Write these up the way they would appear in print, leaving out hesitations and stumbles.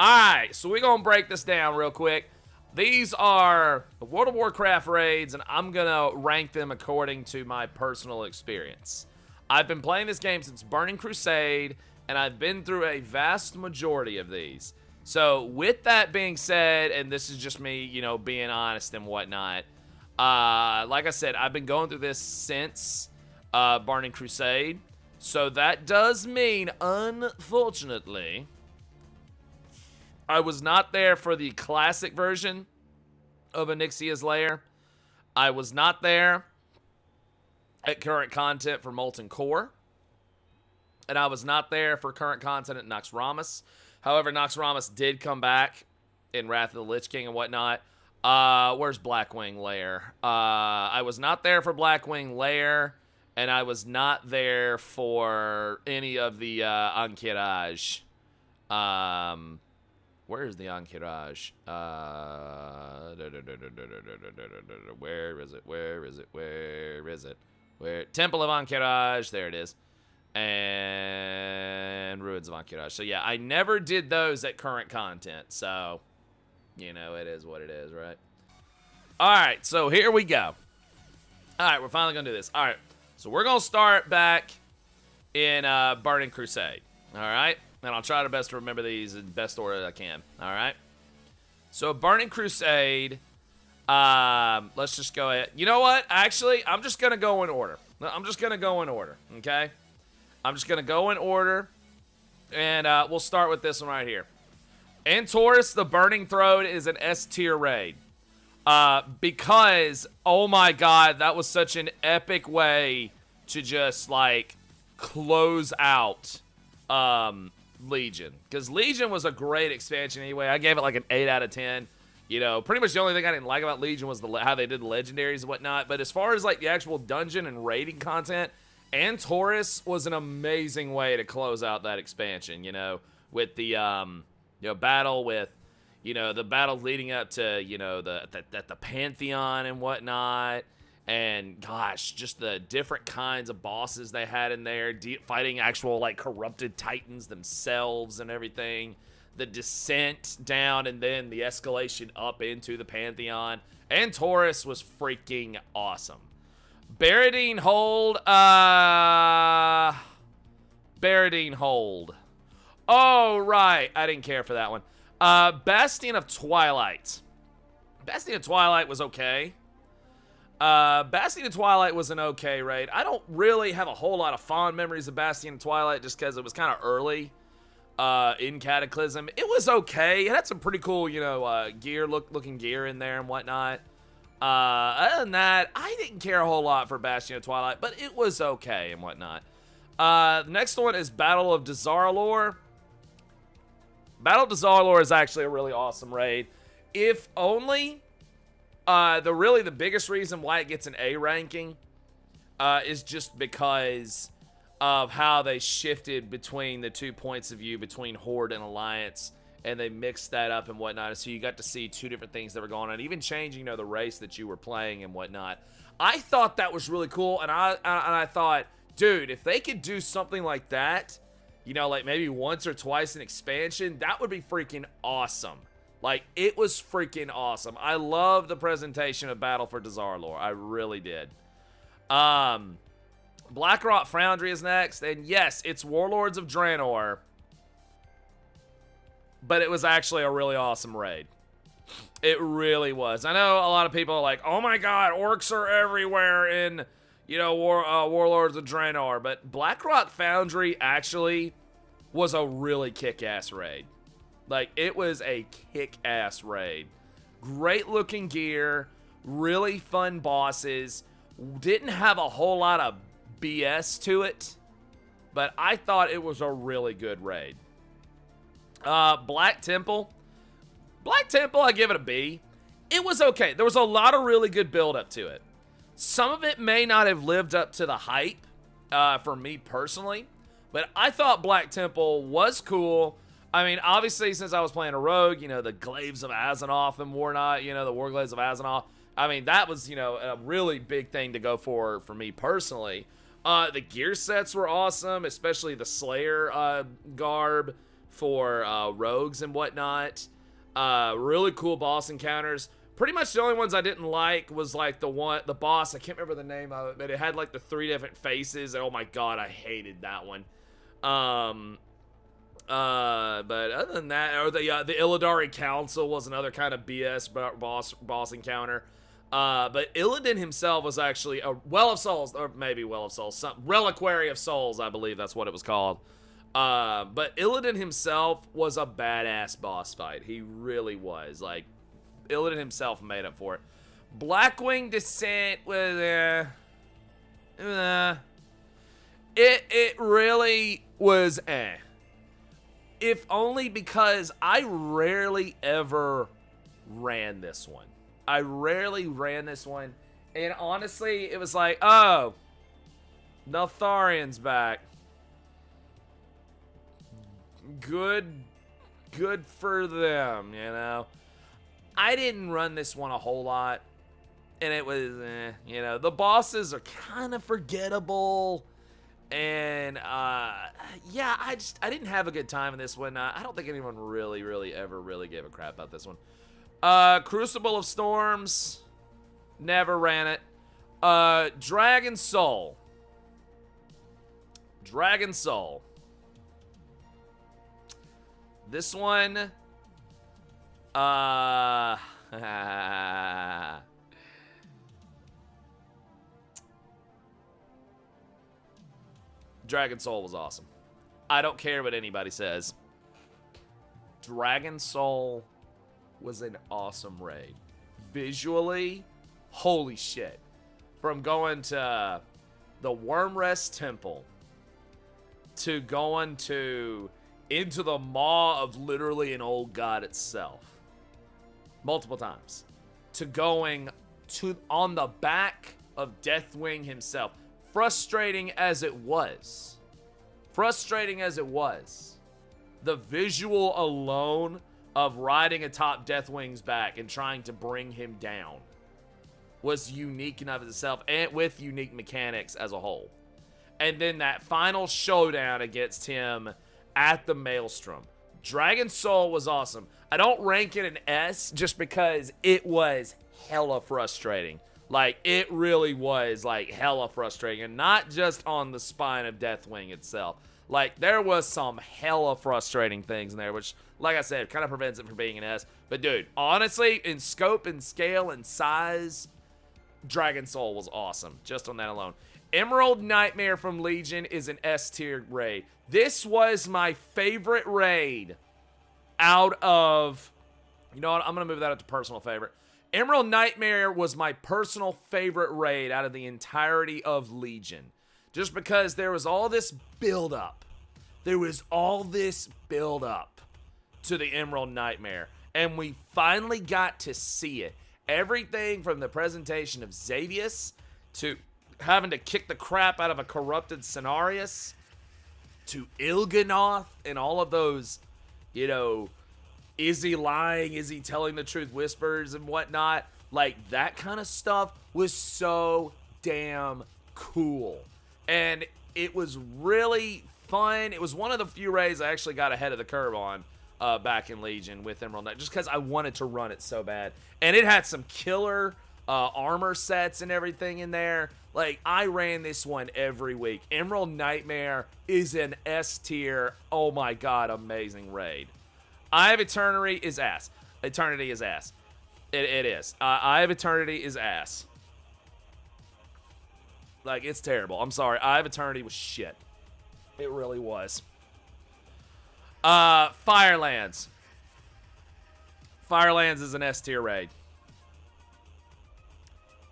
Alright, so we're gonna break this down real quick. These are the World of Warcraft raids, and I'm gonna rank them according to my personal experience. I've been playing this game since Burning Crusade, and I've been through a vast majority of these. So, with that being said, and this is just me, you know, being honest and whatnot, like I said, I've been going through this since Burning Crusade. So that does mean, unfortunately, I was not there for the classic version of Onyxia's Lair. I was not there at current content for Molten Core. And I was not there for current content at Naxxramas. However, Naxxramas did come back in Wrath of the Lich King and whatnot. Where's Blackwing Lair? I was not there for Blackwing Lair. And I was not there for any of the Ankiraj. Where is the Ankiraj? Where is it? Where is it? Where is it? Where? Temple of Ankiraj. There it is. And Ruins of Ankiraj. So, yeah, I never did those at current content. So, you know, it is what it is, right? All right, so here we go. All right, we're finally going to do this. All right, so we're going to start back in Burning Crusade. All right? And I'll try to best to remember these in the best order that I can. All right? So, Burning Crusade, let's just go ahead. You know what? Actually, I'm just going to go in order. I'm just going to go in order, okay? I'm just going to go in order, and we'll start with this one right here. Antorus, the Burning Throne, is an S-tier raid. Because, oh my god, that was such an epic way to just, like, close out Legion. Because Legion was a great expansion anyway. I gave it like an 8 out of 10. You know, pretty much the only thing I didn't like about Legion was how they did the legendaries and whatnot. But as far as, like, the actual dungeon and raiding content, Antorus was an amazing way to close out that expansion, you know, with the, battle with, you know, the battles leading up to, you know, the Pantheon and whatnot. And, gosh, just the different kinds of bosses they had in there, fighting actual, like, corrupted titans themselves and everything. The descent down and then the escalation up into the Pantheon. Antorus was freaking awesome. Baradine Hold, Baradine Hold. Oh, right. I didn't care for that one. Bastion of Twilight. Bastion of Twilight was okay. Bastion of Twilight was an okay raid. I don't really have a whole lot of fond memories of Bastion of Twilight just because it was kind of early in Cataclysm. It was okay. It had some pretty cool, you know, looking gear in there and whatnot. Other than that, I didn't care a whole lot for Bastion of Twilight, but it was okay and whatnot. The next one is Battle of Dazar'alor. Battle of Dazar'alor is actually a really awesome raid. If only, the biggest reason why it gets an A ranking is just because of how they shifted between the 2 points of view between Horde and Alliance, and they mixed that up and whatnot. So you got to see two different things that were going on, even changing, you know, the race that you were playing and whatnot. I thought that was really cool, and I thought, dude, if they could do something like that, you know, like maybe once or twice in expansion, that would be freaking awesome. Like, it was freaking awesome. I love the presentation of Battle for Dazar'alor. I really did. Blackrock Foundry is next, and yes, it's Warlords of Draenor. But it was actually a really awesome raid. It really was. I know a lot of people are like, oh my god, orcs are everywhere in, you know, Warlords of Draenor. But Blackrock Foundry actually was a really kick-ass raid. Like, it was a kick-ass raid. Great looking gear, really fun bosses. Didn't have a whole lot of BS to it, but I thought it was a really good raid. Black Temple. Black Temple, I give it a B. It was okay. There was a lot of really good build-up to it. Some of it may not have lived up to the hype for me personally, but I thought Black Temple was cool. I mean, obviously, since I was playing a rogue, you know, the Glaives of Azeroth and whatnot, you know, the War Glaives of Azeroth. I mean, that was, you know, a really big thing to go for me personally. The gear sets were awesome, especially the Slayer garb. for rogues and whatnot. Really cool boss encounters. Pretty much the only ones I didn't like was like the boss, I can't remember the name of it, but it had like the 3 different faces. Oh my god, I hated that one. But other than that, or the Illidari Council was another kind of BS boss encounter. But Illidan himself was actually a Well of Souls, or maybe Well of Souls, Reliquary of Souls, I believe that's what it was called. But Illidan himself was a badass boss fight. He really was. Like, Illidan himself made up for it. Blackwing Descent was, it really was, if only because I rarely ever ran this one. And honestly, it was like, oh, Neltharian's back. Good for them, you know. I didn't run this one a whole lot, and it was, you know, the bosses are kind of forgettable. And, yeah, I didn't have a good time in this one. I don't think anyone really ever gave a crap about this one. Crucible of Storms, never ran it. Dragon Soul. This one, Dragon Soul was awesome. I don't care what anybody says. Dragon Soul was an awesome raid. Visually, holy shit. From going to the Wormrest Temple to going into the maw of literally an old god itself. Multiple times. To going on the back of Deathwing himself. Frustrating as it was. The visual alone of riding atop Deathwing's back and trying to bring him down was unique in of itself, and with unique mechanics as a whole. And then that final showdown against him at the Maelstrom. Dragon Soul was awesome. I don't rank it an S just because it was hella frustrating. Like, it really was, like, hella frustrating. And not just on the spine of Deathwing itself. Like, there was some hella frustrating things in there, which, like I said, kind of prevents it from being an S. But, dude, honestly, in scope and scale and size, Dragon Soul was awesome, just on that alone. Emerald Nightmare from Legion is an S-tier raid. This was my favorite raid out of... You know what? I'm going to move that up to personal favorite. Emerald Nightmare was my personal favorite raid out of the entirety of Legion. Just because there was all this build-up. to the Emerald Nightmare. And we finally got to see it. Everything from the presentation of Xavius to having to kick the crap out of a corrupted Cenarius to Il'gynoth and all of those, you know, is he lying? Is he telling the truth? Whispers and whatnot. Like, that kind of stuff was so damn cool. And it was really fun. It was one of the few raids I actually got ahead of the curve on back in Legion with Emerald Knight, just because I wanted to run it so bad. And it had some killer armor sets and everything in there. Like, I ran this one every week. Emerald Nightmare is an S tier, oh my god, amazing raid. Eye of Eternity is ass. Eternity is ass. It is. Eye of Eternity is ass. Like, it's terrible. I'm sorry. Eye of Eternity was shit. It really was. Firelands. Firelands is an S tier raid.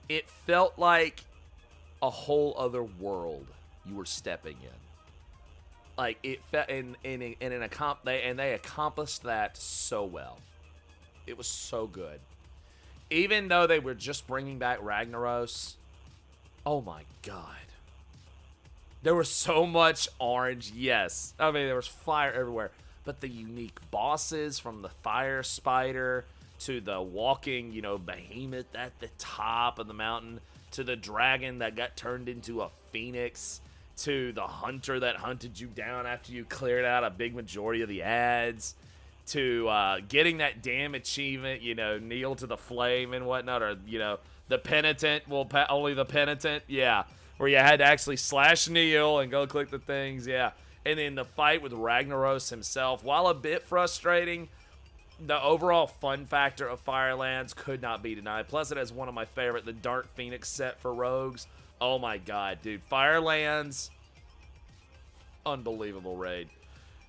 It felt like a whole other world you were stepping in. Like, it felt, and they accomplished that so well. It was so good. Even though they were just bringing back Ragnaros, oh my god. There was so much orange, yes. I mean, there was fire everywhere. But the unique bosses, from the fire spider to the walking, you know, behemoth at the top of the mountain, to the dragon that got turned into a phoenix, to the hunter that hunted you down after you cleared out a big majority of the ads, to getting that damn achievement, you know, kneel to the flame and whatnot, or, you know, the penitent, only the penitent, yeah, where you had to actually slash kneel and go click the things, yeah. And then the fight with Ragnaros himself, while a bit frustrating, the overall fun factor of Firelands could not be denied. Plus, it has one of my favorite, the Dark Phoenix set for rogues. Oh my god, dude. Firelands, unbelievable raid.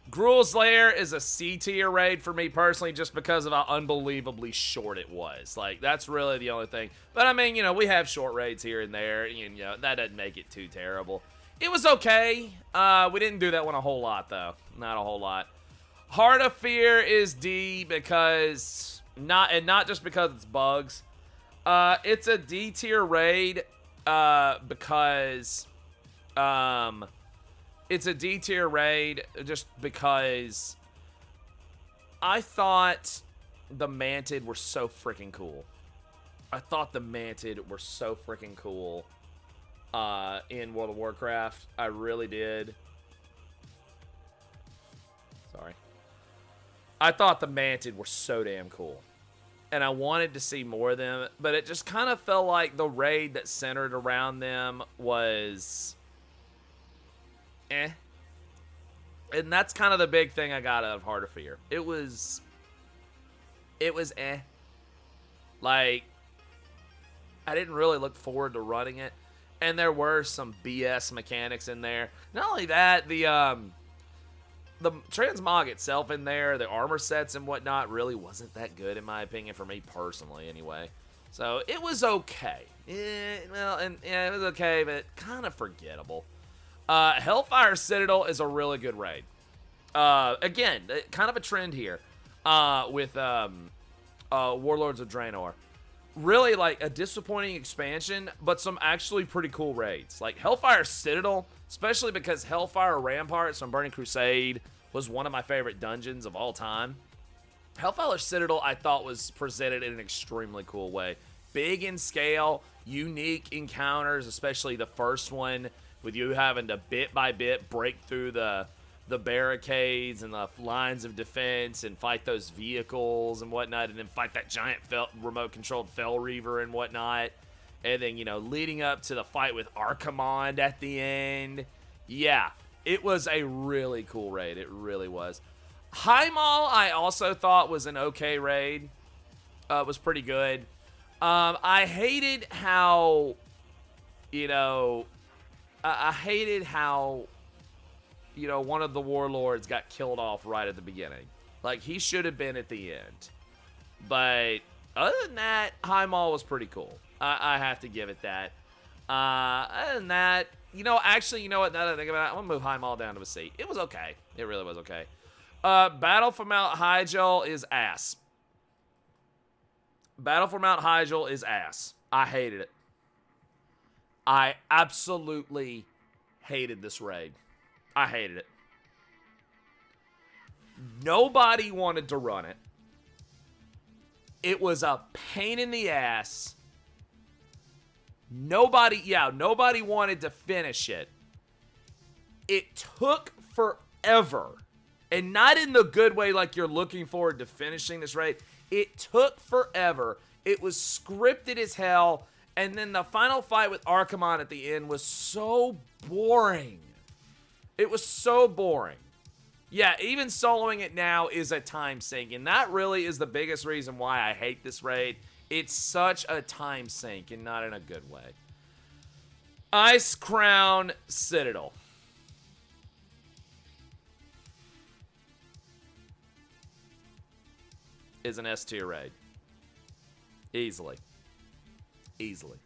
Gruul's Lair is a C-tier raid for me personally, just because of how unbelievably short it was. Like, that's really the only thing. But I mean, you know, we have short raids here and there, and, you know, that doesn't make it too terrible. It was okay. We didn't do that one a whole lot, though. Not a whole lot. Heart of Fear is D because, not just because it's bugs. It's a D-tier raid because, it's a D-tier raid just because I thought the Mantid were so freaking cool. I thought the Mantid were so freaking cool in World of Warcraft. I really did. Sorry. I thought the Mantid were so damn cool. And I wanted to see more of them, but it just kind of felt like the raid that centered around them was eh. And that's kind of the big thing I got out of Heart of Fear. It was eh. Like, I didn't really look forward to running it. And there were some BS mechanics in there. Not only that, the transmog itself in there, the armor sets and whatnot, really wasn't that good, in my opinion, for me personally, anyway. So, it was okay. It was okay, but kind of forgettable. Hellfire Citadel is a really good raid. Again, kind of a trend here with Warlords of Draenor. Really, like, a disappointing expansion, but some actually pretty cool raids. Like, Hellfire Citadel, especially because Hellfire Ramparts from Burning Crusade was one of my favorite dungeons of all time. Hellfire Citadel, I thought, was presented in an extremely cool way. Big in scale, unique encounters, especially the first one, with you having to bit by bit break through the barricades and the lines of defense and fight those vehicles and whatnot, and then fight that giant remote-controlled Fel Reaver and whatnot. And then, you know, leading up to the fight with Archimonde at the end. Yeah, it was a really cool raid. It really was. Heimal, I also thought was an okay raid. It was pretty good. I hated how, you know... I hated how, you know, one of the warlords got killed off right at the beginning. Like, he should have been at the end. But other than that, Heimal was pretty cool. I have to give it that. Other than that, you know, actually, you know what, now that I think about it, I'm going to move Heimal down to a C. It was okay. It really was okay. Battle for Mount Hyjal is ass. Battle for Mount Hyjal is ass. I hated it. I absolutely hated this raid. I hated it. Nobody wanted to run it. It was a pain in the ass. Nobody wanted to finish it. It took forever. And not in the good way like you're looking forward to finishing this raid. It took forever. It was scripted as hell. And then the final fight with Archimonde at the end was so boring. It was so boring. Yeah, even soloing it now is a time sink. And that really is the biggest reason why I hate this raid. It's such a time sink and not in a good way. Icecrown Citadel. Is an S tier raid. Easily. Easily.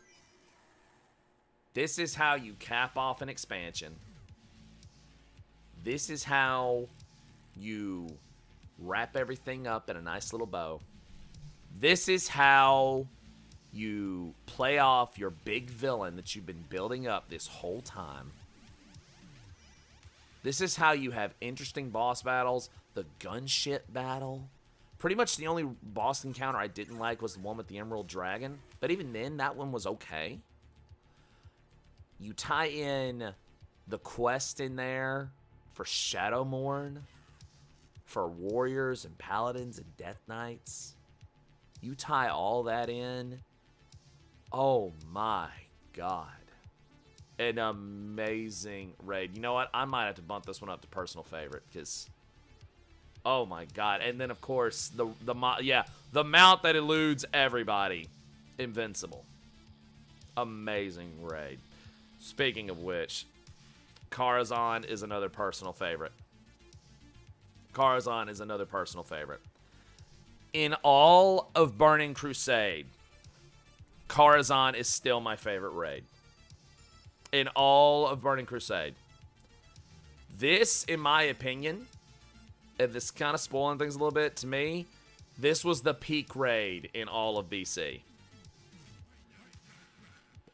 This is how you cap off an expansion. This is how you wrap everything up in a nice little bow. This is how you play off your big villain that you've been building up this whole time. This is how you have interesting boss battles. The gunship battle. Pretty much the only boss encounter I didn't like was the one with the Emerald Dragon. But even then, that one was okay. You tie in the quest in there for Shadowmourne, for warriors and paladins and death knights. You tie all that in. Oh my god. An amazing raid. You know what? I might have to bump this one up to personal favorite because, oh my god. And then of course the mount that eludes everybody. Invincible. Amazing raid. Speaking of which, Karazhan is another personal favorite. Karazhan is another personal favorite. In all of Burning Crusade, Karazhan is still my favorite raid. In all of Burning Crusade. This, in my opinion, and this kind of spoiling things a little bit to me, this was the peak raid in all of BC.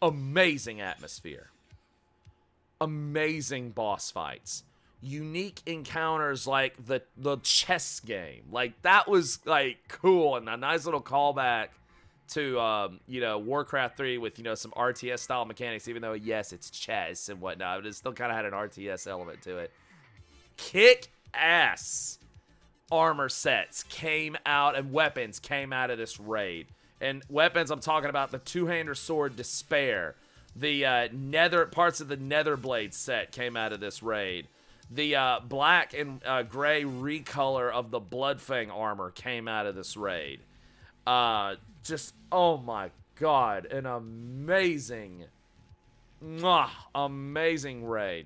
Amazing atmosphere. Amazing boss fights. Unique encounters like the chess game. Like, that was, like, cool. And a nice little callback to, Warcraft 3 with, some RTS-style mechanics, even though, yes, it's chess and whatnot, but it still kind of had an RTS element to it. Kick-ass armor sets came out, and weapons came out of this raid. And weapons, I'm talking about the two-hander sword Despair. The parts of the Netherblade set came out of this raid. The black and gray recolor of the Bloodfang armor came out of this raid. Just, oh my god, an amazing raid.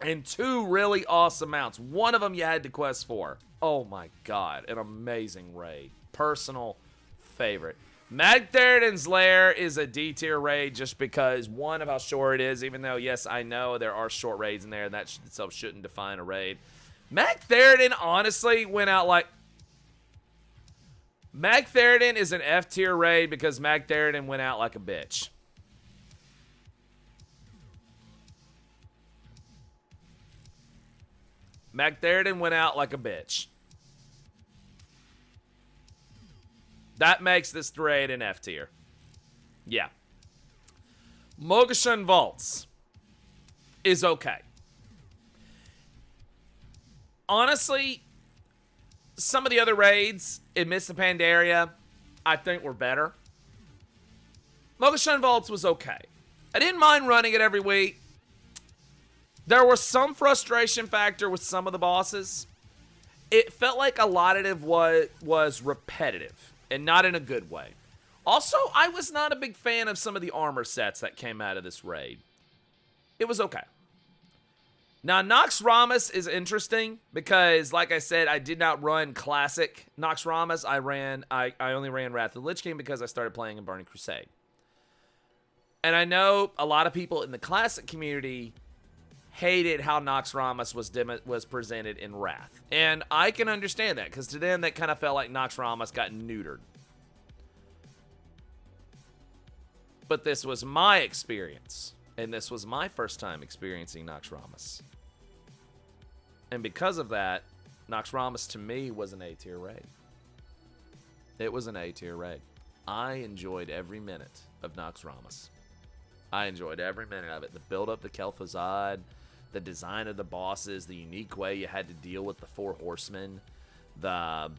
And two really awesome mounts. One of them you had to quest for. Oh my god, an amazing raid. Personal favorite. Magtheridon's Lair is a D tier raid just because, one, of how short it is, even though, yes, I know there are short raids in there, and that itself shouldn't define a raid. Magtheridon honestly went out like... Magtheridon is an F tier raid because Magtheridon went out like a bitch. Magtheridon went out like a bitch. That makes this raid an F tier. Yeah. Mogashan Vaults is okay. Honestly, some of the other raids in Mists of Pandaria, I think were better. Mogashan Vaults was okay. I didn't mind running it every week. There was some frustration factor with some of the bosses. It felt like a lot of it was repetitive, and not in a good way. Also, I was not a big fan of some of the armor sets that came out of this raid. It was okay. Now, Nox Ramus is interesting because, like I said, I did not run Classic Nox Ramus. I only ran Wrath of the Lich King because I started playing in Burning Crusade. And I know a lot of people in the Classic community hated how Nox Ramus was presented in Wrath. And I can understand that, because to them, that kind of felt like Nox Ramus got neutered. But this was my experience. And this was my first time experiencing Nox Ramus. And because of that, Nox Ramus to me was an A-tier raid. It was an A-tier raid. I enjoyed every minute of Nox Ramus. I enjoyed every minute of it. The build-up to Kel'Thuzad, the design of the bosses, the unique way you had to deal with the Four Horsemen, the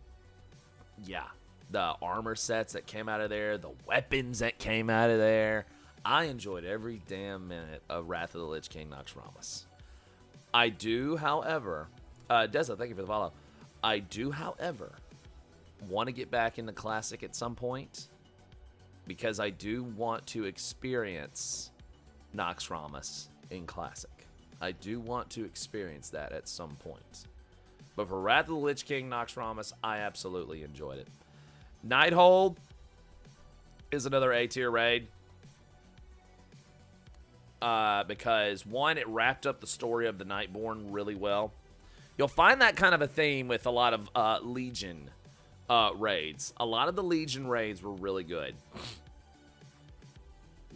armor sets that came out of there, the weapons that came out of there. I enjoyed every damn minute of Wrath of the Lich King Nox Ramus. I do, however, Deza, thank you for the follow. I do, however, want to get back in the Classic at some point, because I do want to experience Nox Ramus in Classic. I do want to experience that at some point. But for Wrath of the Lich King Nox Ramus, I absolutely enjoyed it. Nighthold is another A-tier raid. Because, one, it wrapped up the story of the Nightborn really well. You'll find that kind of a theme with a lot of Legion raids. A lot of the Legion raids were really good.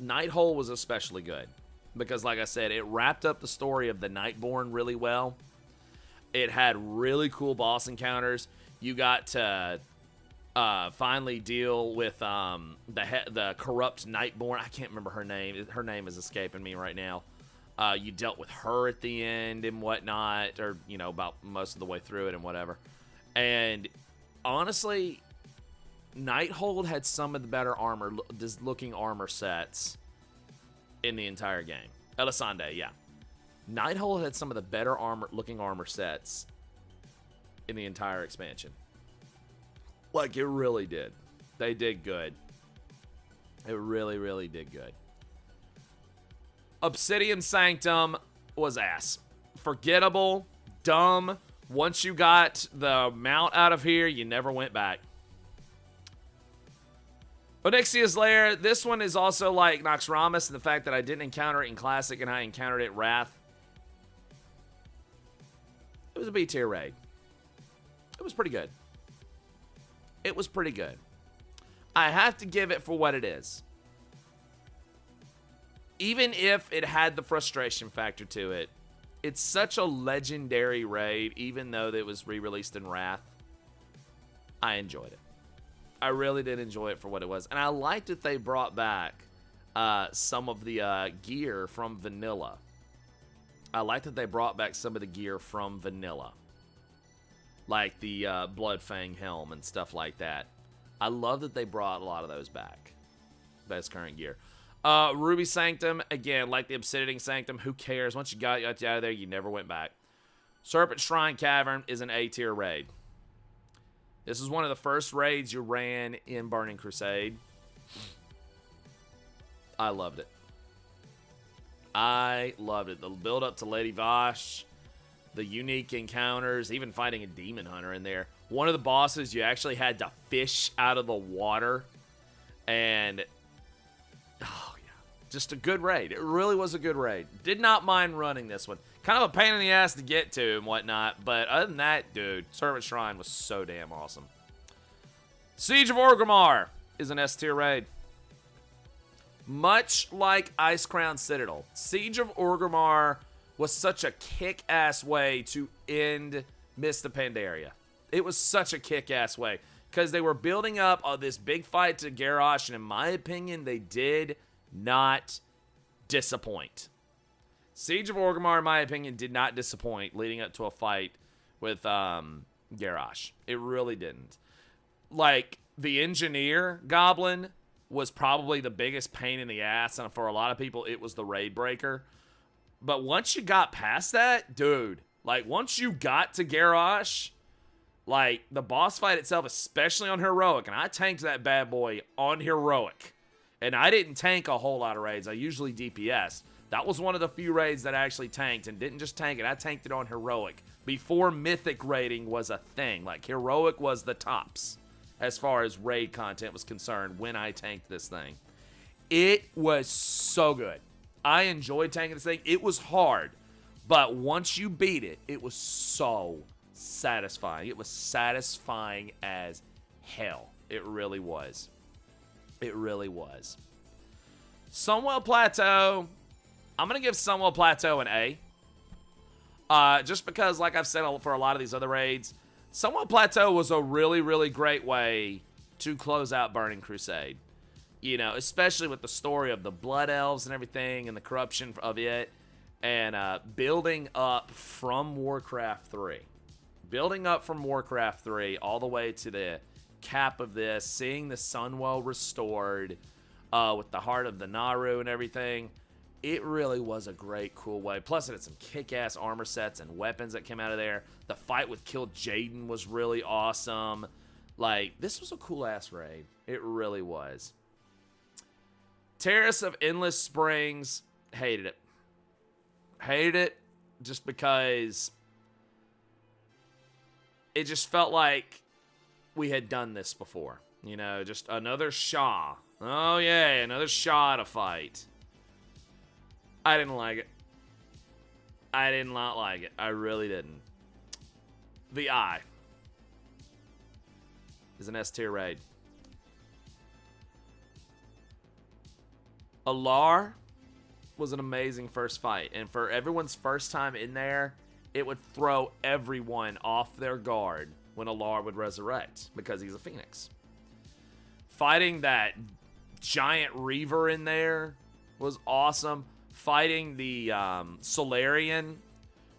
Nighthold was especially good. Because, like I said, it wrapped up the story of the Nightborn really well. It had really cool boss encounters. You got to finally deal with the corrupt Nightborn. I can't remember her name. Her name is escaping me right now. You dealt with her at the end and whatnot, or, you know, about most of the way through it and whatever. And honestly, Nighthold had some of the better looking armor sets in the entire game. Elisande, yeah. Nighthold had some of the better looking armor sets in the entire expansion. Like, it really did. They did good. It really, really did good. Obsidian Sanctum was ass. Forgettable, dumb. Once you got the mount out of here, you never went back. Onyxia's Lair, this one is also like Noxramas in the fact that I didn't encounter it in Classic and I encountered it in Wrath. It was a B tier raid. It was pretty good. It was pretty good. I have to give it for what it is. Even if it had the frustration factor to it, it's such a legendary raid, even though it was re-released in Wrath. I enjoyed it. I really did enjoy it for what it was. And I liked that they brought back some of the gear from Vanilla. I like that they brought back some of the gear from Vanilla. Like the Bloodfang helm and stuff like that. I love that they brought a lot of those back. Best current gear. Ruby Sanctum, again, like the Obsidian Sanctum, who cares? Once you got out of there, you never went back. Serpent Shrine Cavern is an A-tier raid. This is one of the first raids you ran in Burning Crusade. I loved it. I loved it. The build up to Lady Vosh, the unique encounters, even fighting a demon hunter in there. One of the bosses you actually had to fish out of the water. And, oh yeah, just a good raid. It really was a good raid. Did not mind running this one. Kind of a pain in the ass to get to and whatnot, but other than that, dude, Servant Shrine was so damn awesome. Siege of Orgrimmar is an S-tier raid. Much like Ice Crown Citadel, Siege of Orgrimmar was such a kick-ass way to end Mist of Pandaria. It was such a kick-ass way, because they were building up this big fight to Garrosh, and in my opinion, they did not disappoint. Siege of Orgrimmar, in my opinion, did not disappoint leading up to a fight with Garrosh. It really didn't. Like, the Engineer Goblin was probably the biggest pain in the ass, and for a lot of people, it was the Raid Breaker. But once you got past that, dude, like, once you got to Garrosh, like, the boss fight itself, especially on Heroic, and I tanked that bad boy on Heroic, and I didn't tank a whole lot of raids. I usually DPS. That was one of the few raids that I actually tanked, and didn't just tank it. I tanked it on Heroic before Mythic raiding was a thing. Like, Heroic was the tops as far as raid content was concerned when I tanked this thing. It was so good. I enjoyed tanking this thing. It was hard, but once you beat it, it was so satisfying. It was satisfying as hell. It really was. It really was. Sunwell Plateau, I'm going to give Sunwell Plateau an A. Just because, like I've said for a lot of these other raids, Sunwell Plateau was a really, really great way to close out Burning Crusade. You know, especially with the story of the Blood Elves and everything and the corruption of it. And building up from Warcraft 3. Building up from Warcraft 3 all the way to the cap of this. Seeing the Sunwell restored with the heart of the Naru and everything. It really was a great, cool way. Plus, it had some kick-ass armor sets and weapons that came out of there. The fight with Kill Jaden was really awesome. Like, this was a cool-ass raid. It really was. Terrace of Endless Springs, hated it. Hated it just because it just felt like we had done this before. You know, just another Shah. Oh, yeah, another Shah to fight. I didn't like it. I did not like it. I really didn't. The Eye is an S-tier raid. Alar was an amazing first fight. And for everyone's first time in there, it would throw everyone off their guard when Alar would resurrect because he's a Phoenix. Fighting that giant Reaver in there was awesome. fighting the Solarian,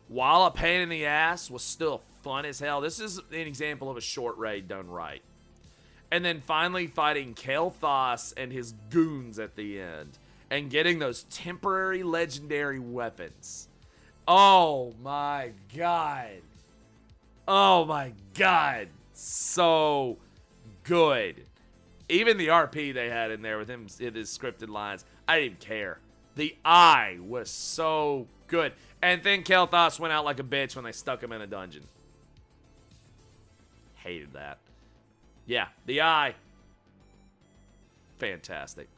while a pain in the ass, was still fun as hell. This is an example of a short raid done right. And then finally fighting Kael'thas and his goons at the end. And getting those temporary legendary weapons. Oh my god. Oh my god. So good. Even the RP they had in there with him in his scripted lines, I didn't even care. The eye was so good. And then Kael'thas went out like a bitch when they stuck him in a dungeon. Hated that. Yeah, the eye. Fantastic.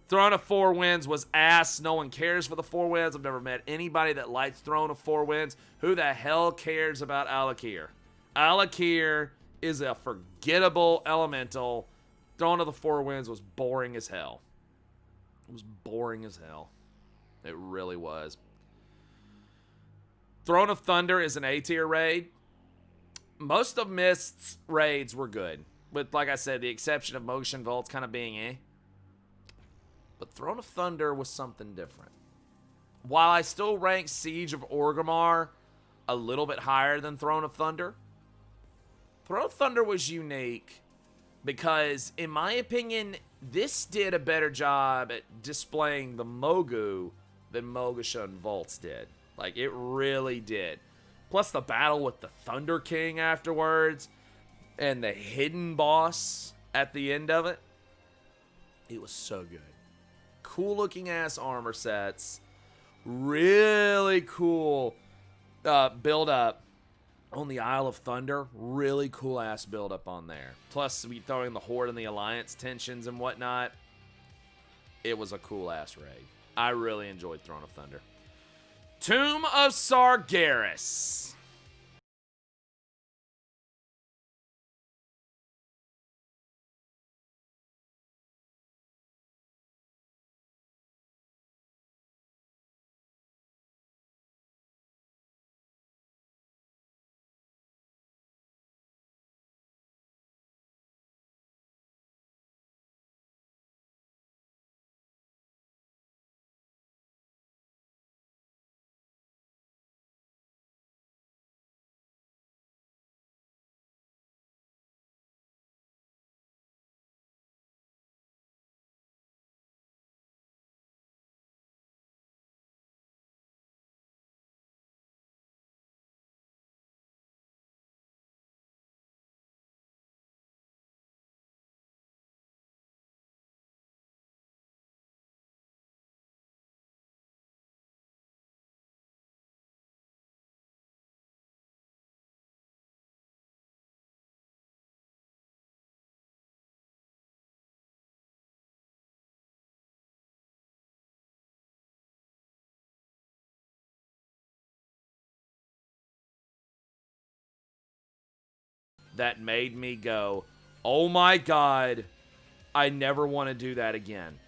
Throne of Four Winds was ass. No one cares for the Four Winds. I've never met anybody that likes Throne of Four Winds. Who the hell cares about Alakir? Alakir is a forgettable elemental. Throne of the Four Winds was boring as hell. It was boring as hell. It really was. Throne of Thunder is an A-tier raid. Most of Mist's raids were good. With, like I said, the exception of Motion Vaults kind of being eh. But Throne of Thunder was something different. While I still rank Siege of Orgrimmar a little bit higher than Throne of Thunder, Throne of Thunder was unique because, in my opinion, this did a better job at displaying the Mogu than Mogasha and Vaults did. Like, it really did. Plus the battle with the Thunder King afterwards, and the hidden boss at the end of it. It was so good. Cool looking ass armor sets. Really cool build up on the Isle of Thunder. Really cool ass build up on there. Plus we throwing the Horde and the Alliance tensions and whatnot. It was a cool ass raid. I really enjoyed Throne of Thunder. Tomb of Sargeras. That made me go, oh my god, I never want to do that again.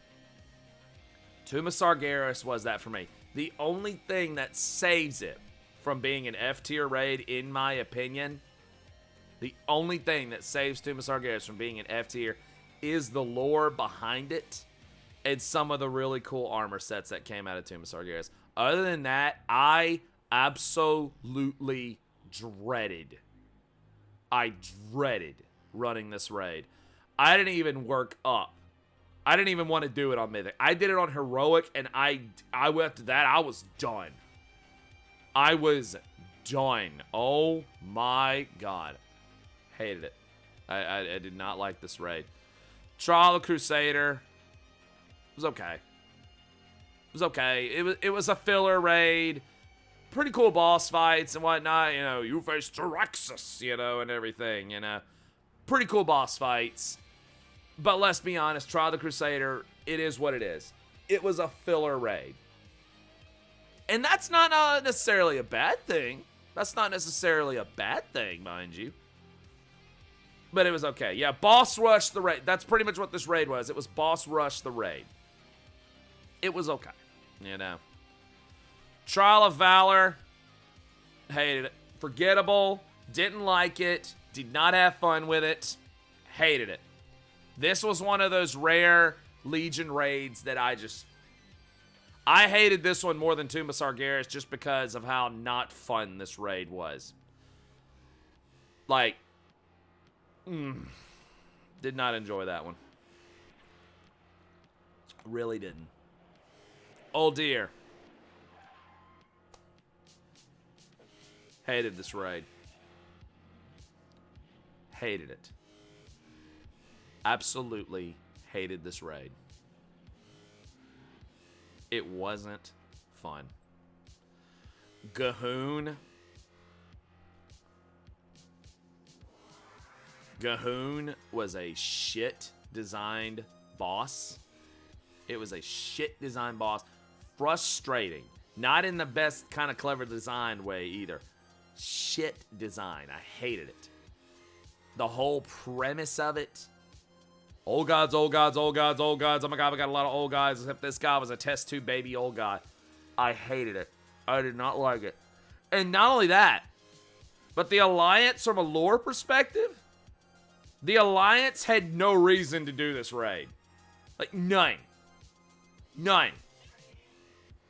Tomb of Sargeras was that for me. The only thing that saves it from being an F-tier raid, in my opinion, the only thing that saves Tomb of Sargeras from being an F-tier is the lore behind it and some of the really cool armor sets that came out of Tomb of Sargeras. Other than that, I absolutely dreaded running this raid. I didn't even work up. I didn't even want to do it on Mythic. I did it on Heroic, and I after that, I was done. I was done. Oh my god. Hated it. I did not like this raid. Trial of Crusader was okay. It was okay. It was a filler raid. Pretty cool boss fights and whatnot. You know, you face Tyraxus, you know, and everything, you know. Pretty cool boss fights. But let's be honest, Trial of the Crusader, it is what it is. It was a filler raid. And that's not necessarily a bad thing. That's not necessarily a bad thing, mind you. But it was okay. Yeah, boss rush the raid. That's pretty much what this raid was. It was boss rush the raid. It was okay, you know. Trial of Valor, hated it. Forgettable, didn't like it, did not have fun with it, hated it. This was one of those rare Legion raids that I hated this one more than Tomb of Sargeras just because of how not fun this raid was. Like, did not enjoy that one. Really didn't. Ulduar. Hated this raid. Hated it. Absolutely hated this raid. It wasn't fun. Gahoon. Gahoon was a shit designed boss. It was a shit designed boss. Frustrating. Not in the best kind of clever design way either. Shit design. I hated it. The whole premise of it. Old gods, old gods, old gods, old gods. Oh my god, we got a lot of old guys. Except this guy was a test tube baby old god. I hated it. I did not like it. And not only that, but the Alliance, from a lore perspective, the Alliance had no reason to do this raid. Like, none. None.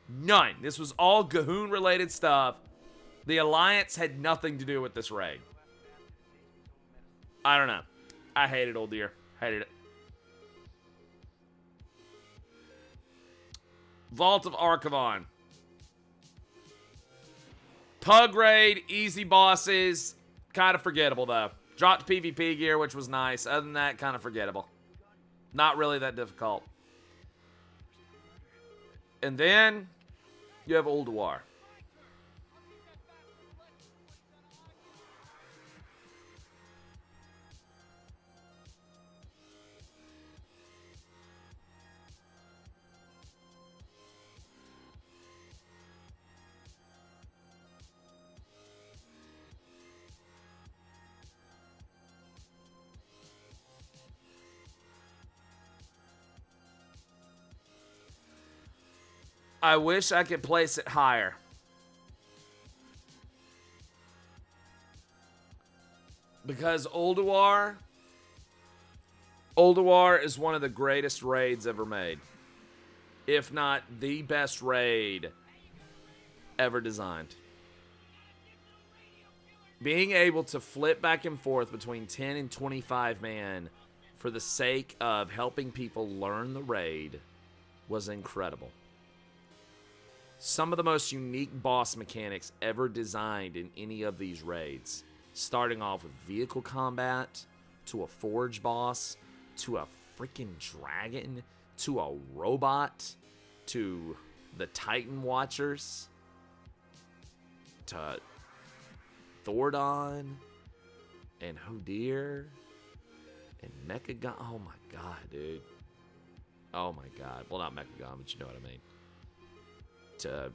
None. This was all Gahoon-related stuff. The Alliance had nothing to do with this raid. I don't know. I hated Ulduar. Hated it. Vault of Archivon. Pug raid, easy bosses. Kind of forgettable, though. Dropped PvP gear, which was nice. Other than that, kind of forgettable. Not really that difficult. And then, you have Ulduar. I wish I could place it higher. Because Ulduar is one of the greatest raids ever made. If not the best raid ever designed. Being able to flip back and forth between 10 and 25 man for the sake of helping people learn the raid was incredible. Some of the most unique boss mechanics ever designed in any of these raids. Starting off with vehicle combat, to a forge boss, to a freaking dragon, to a robot, to the Titan Watchers, to Thordon, and Hodir, and Mechagon. Oh my god, dude. Oh my god. Well, not Mechagon, but you know what I mean. To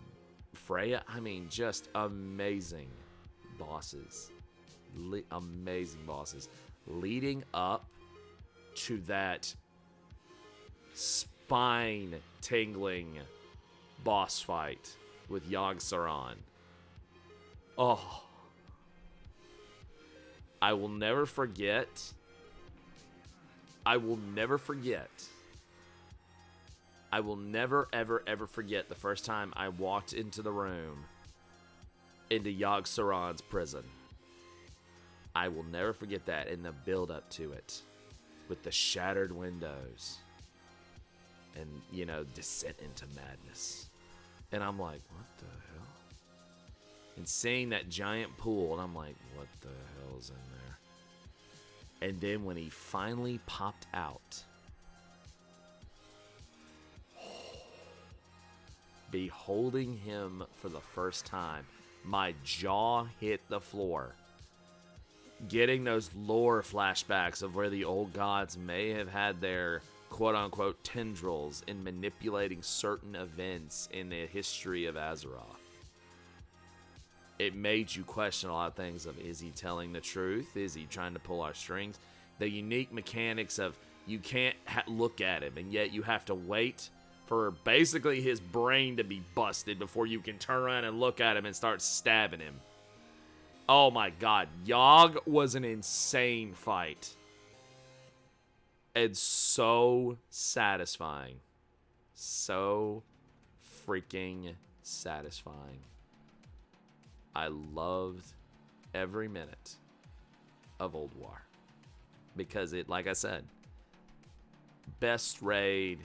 Freya, I mean, just amazing bosses. Amazing bosses. Leading up to that spine-tingling boss fight with Yogg-Saron. Oh. I will never forget. I will never, ever, ever forget the first time I walked into the room into Yogg-Saron's prison. I will never forget that, in the build-up to it. With the shattered windows. And, you know, descent into madness. And I'm like, what the hell? And seeing that giant pool, and I'm like, what the hell's in there? And then when he finally popped out, beholding him for the first time, my jaw hit the floor. Getting those lore flashbacks of where the old gods may have had their quote-unquote tendrils in manipulating certain events in the history of Azeroth. It made you question a lot of things of, is he telling the truth? Is he trying to pull our strings? The unique mechanics of, you can't look at him, and yet you have to wait for basically his brain to be busted before you can turn around and look at him and start stabbing him. Oh my god, Yogg was an insane fight. And so satisfying. So freaking satisfying. I loved every minute of Ulduar because it, like I said, best raid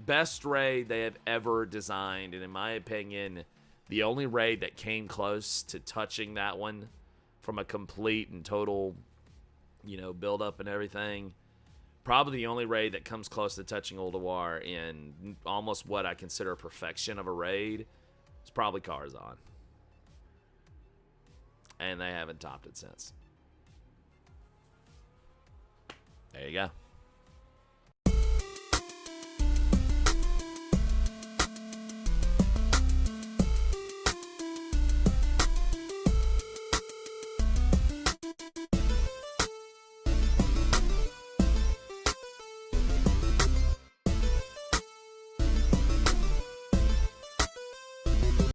they have ever designed, and in my opinion, the only raid that came close to touching that one from a complete and total, build up and everything. Probably the only raid that comes close to touching Ulduar in almost what I consider perfection of a raid is probably Karzhan. And they haven't topped it since. There you go.